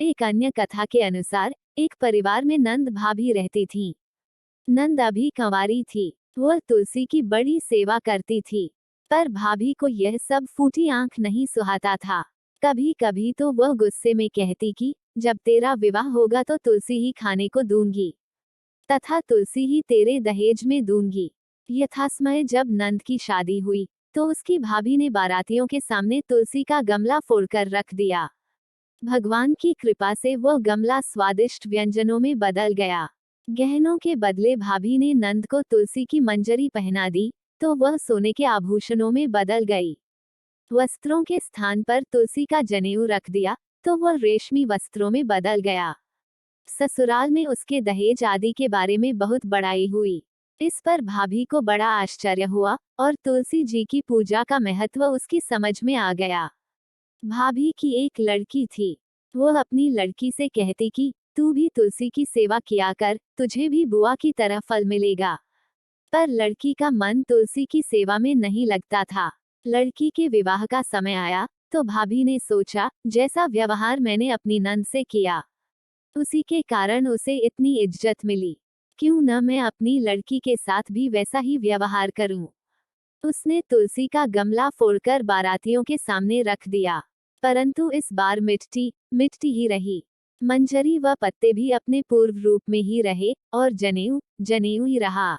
एक अन्य कथा के अनुसार एक परिवार में नंद भाभी रहती थीं। नंद अभी कंवारी थी। वह तुलसी की बड़ी सेवा करती थी, पर भाभी को यह सब फूटी आंख नहीं सुहाता था। कभी कभी तो वह गुस्से में कहती कि जब तेरा विवाह होगा तो तुलसी ही खाने को दूंगी, तथा तुलसी ही तेरे दहेज में दूंगी। यथासमय जब नंद की शादी हुई तो उसकी भाभी ने बारातियों के सामने तुलसी का गमला फोड़कर रख दिया। भगवान की कृपा से वह गमला स्वादिष्ट व्यंजनों में बदल गया। गहनों के बदले भाभी ने नंद को तुलसी की मंजरी पहना दी तो वह सोने के आभूषणों में बदल गई। वस्त्रों के स्थान पर तुलसी का जनेऊ रख दिया तो वह रेशमी वस्त्रों में बदल गया। ससुराल में उसके दहेज आदि के बारे में बहुत बड़ाई हुई। इस पर भाभी को बड़ा आश्चर्य हुआ और तुलसी जी की पूजा का महत्व उसकी समझ में आ गया। भाभी की एक लड़की थी। वह अपनी लड़की से कहती कि तू भी तुलसी की सेवा किया कर, तुझे भी बुआ की तरह फल मिलेगा। पर लड़की का मन तुलसी की सेवा में नहीं लगता था। लड़की के विवाह का समय आया तो भाभी ने सोचा, जैसा व्यवहार मैंने अपनी नंद से किया उसी के कारण उसे इतनी इज्जत मिली, क्यों न मैं अपनी लड़की के साथ भी वैसा ही व्यवहार करूं। उसने तुलसी का गमला फोड़कर बारातियों के सामने रख दिया, परंतु इस बार मिट्टी मिट्टी ही रही। मंजरी व पत्ते भी अपने पूर्व रूप में ही रहे और जनेऊ जनेऊ ही रहा।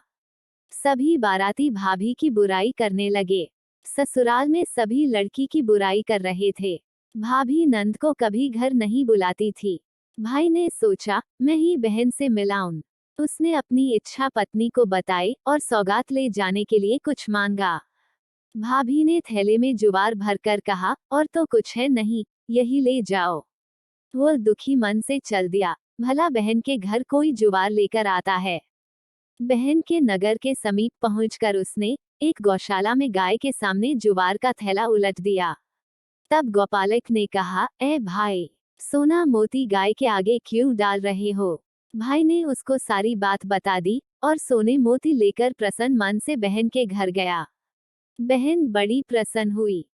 सभी बाराती भाभी की बुराई करने लगे। ससुराल में सभी लड़की की बुराई कर रहे थे। भाभी नंद को कभी घर नहीं बुलाती थी। भाई ने सोचा, मैं ही बहन से मिलाऊं। उसने अपनी इच्छा पत्नी को बताई और सौगात ले जाने के लिए कुछ मांगा। भाभी ने थैले में जुवार भरकर कहा, और तो कुछ है नहीं, यही ले जाओ। वह दुखी मन से चल दिया। भला बहन के घर कोई जुवार लेकर आता है। बहन के नगर के समीप पहुंचकर उसने एक गौशाला में गाय के सामने जुवार का थैला उलट दिया। तब गौपालक ने कहा, ए भाई, सोना मोती गाय के आगे क्यों डाल रहे हो। भाई ने उसको सारी बात बता दी और सोने मोती लेकर प्रसन्न मन से बहन के घर गया। बहन बड़ी प्रसन्न हुई।